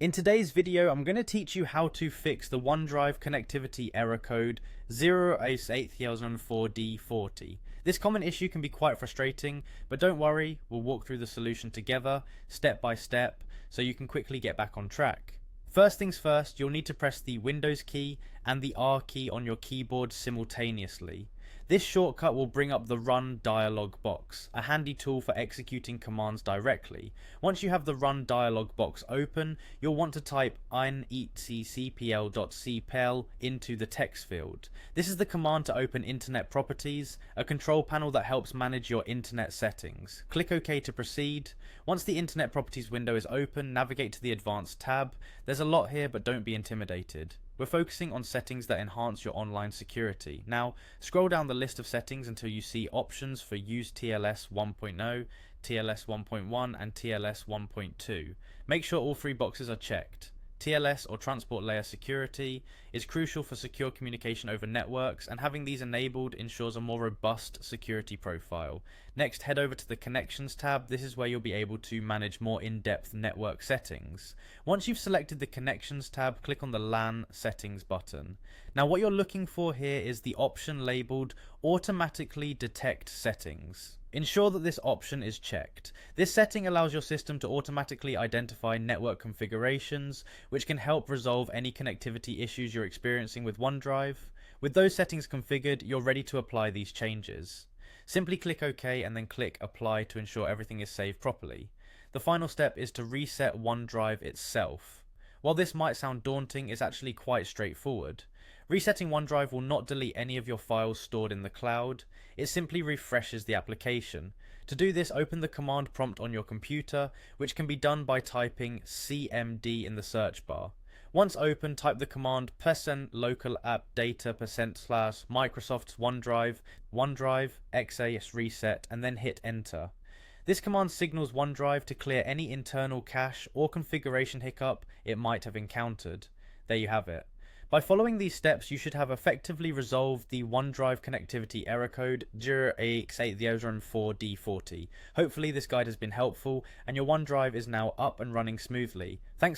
In today's video, I'm going to teach you how to fix the OneDrive connectivity error code 0x8004de40. This common issue can be quite frustrating, but don't worry, we'll walk through the solution together, step by step, so you can quickly get back on track. First things first, you'll need to press the Windows key and the R key on your keyboard simultaneously. This shortcut will bring up the Run dialog box, a handy tool for executing commands directly. Once you have the Run dialog box open, you'll want to type onedrive.cpl into the text field. This is the command to open Internet Properties, a control panel that helps manage your internet settings. Click OK to proceed. Once the Internet Properties window is open, navigate to the Advanced tab. There's a lot here, but don't be intimidated. We're focusing on settings that enhance your online security. Now, scroll down the list of settings until you see options for Use TLS 1.0, TLS 1.1 and TLS 1.2. Make sure all three boxes are checked. TLS or Transport Layer Security is crucial for secure communication over networks, and having these enabled ensures a more robust security profile. Next, head over to the Connections tab. This is where you'll be able to manage more in-depth network settings. Once you've selected the Connections tab, click on the LAN Settings button. Now what you're looking for here is the option labeled Automatically Detect Settings. Ensure that this option is checked. This setting allows your system to automatically identify network configurations, which can help resolve any connectivity issues you're experiencing with OneDrive. With those settings configured, you're ready to apply these changes. Simply click OK and then click Apply to ensure everything is saved properly. The final step is to reset OneDrive itself. While this might sound daunting, it's actually quite straightforward. Resetting OneDrive will not delete any of your files stored in the cloud. It simply refreshes the application. To do this, open the command prompt on your computer, which can be done by typing cmd in the search bar. Once open, type the command %local app data %/ Microsoft's OneDrive XA reset and then hit enter. This command signals OneDrive to clear any internal cache or configuration hiccup it might have encountered. There you have it. By following these steps, you should have effectively resolved the OneDrive connectivity error code 0x8004de40. Hopefully this guide has been helpful and your OneDrive is now up and running smoothly. Thanks.